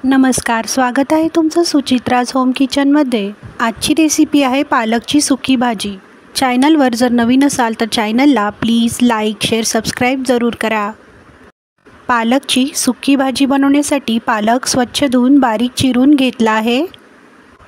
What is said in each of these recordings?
नमस्कार, स्वागत आहे तुमचं सुचित्राज होम किचनमध्ये। आजची रेसिपी आहे पालकची सुकी भाजी। चॅनलवर जर नवीन असाल तर चॅनलला प्लीज लाईक, शेअर, सबस्क्राईब जरूर करा। पालकची सुकी भाजी बनवण्यासाठी पालक स्वच्छ धुवून बारीक चिरून घेतला आहे।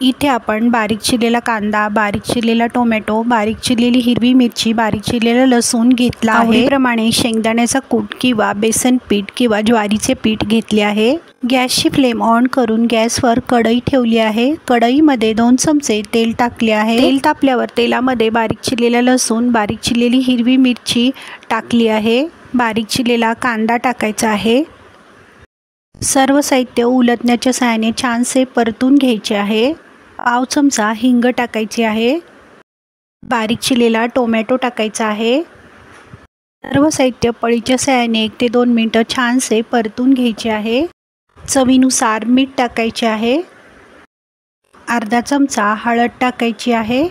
इथे आपण बारीक चिरलेला कांदा, बारीक चिरलेला टोमॅटो, बारीक चिरलेली हिरवी मिरची, बारीक चिरलेला लसूण घेतला आहे। आवडीप्रमाणे शेंगदाण्याचा कूट किंवा बेसन पीठ किंवा ज्वारीचे पीठ घेतले आहे। गॅसची फ्लेम ऑन करून गॅसवर कढई ठेवली आहे। कढईमध्ये 2 चमचे तेल टाकले आहे। तेल तापल्यावर तेलामध्ये बारीक चिरलेला लसूण, बारीक चिरलेली हिरवी मिरची टाकली आहे। बारीक चिरलेला कांदा टाकायचा आहे। सर्व साहित्य उलटण्याच्या सहाय्याने छानसे परतून घ्यायचे आहे। पाव चमचा हिंग टाकायची आहे। बारीक चिरलेला टोमॅटो टाकायचा आहे। सर्व साहित्य पळीच्या सहाय्याने 1 ते 2 मिनिटं छानसे परतून घ्यायचे आहे। चवीनुसार मीठ टाकायचे आहे। अर्धा चमचा हळद टाकायची आहे।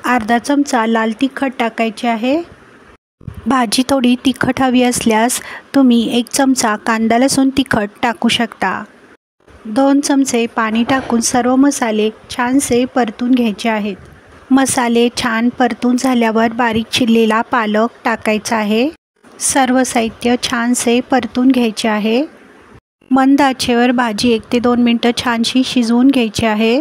अर्धा चमचा लाल तिखट टाकायचे आहे। भाजी थोडी तिखट हवी असल्यास तुम्ही 1 चमचा कांदा लसूण तिखट टाकू शकता। 2 चमचे पाणी टाकून सर्व मसाले छानसे परतून घ्यायचे आहेत। मसाले छान परतून झाल्यावर बारीक चिरलेला पालक टाकायचा आहे। सर्व साहित्य छानसे परतून घ्यायचे आहे। मंद आचेवर भाजी 1 ते 2 मिनिटं छानशी शिजवून घ्यायची आहे।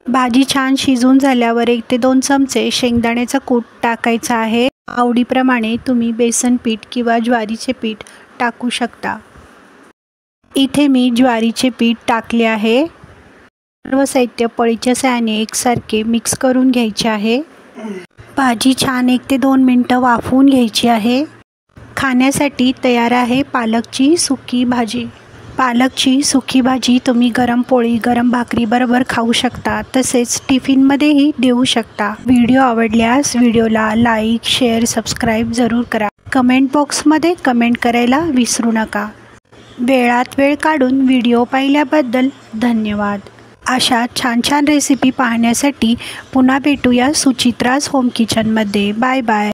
भाजी छान शिजून झाल्यावर 1 ते 2 चमचे शेंगदाण्याचा कूट टाकायचा आहे। आवडीप्रमाणे तुम्ही बेसन पीठ किंवा ज्वारीचे पीठ टाकू शकता। इथे मी ज्वारीचे पीठ टाकले आहे। सर्व साहित्य पळीच्या सहाय्याने एकसारखे मिक्स करून घ्यायचे आहे। भाजी छान 1 ते 2 मिनिटं वाफवून घ्यायची आहे। खाण्यासाठी तयार आहे पालकची सुकी भाजी। पालकची सुकी भाजी तुम्ही गरम पोळी, गरम भाकरी बरोबर खाऊ शकता, तसेच टिफिनमध्येही देऊ शकता। व्हिडिओ आवडल्यास व्हिडिओला लाईक, शेअर, सबस्क्राईब जरूर करा। कमेंट बॉक्समध्ये कमेंट करायला विसरू नका। वेळात वेळ काढून व्हिडिओ पाहिल्याबद्दल धन्यवाद। अशा छान छान रेसिपी पाहण्यासाठी पुन्हा भेटूया सुचित्राज होम किचनमध्ये। Bye bye.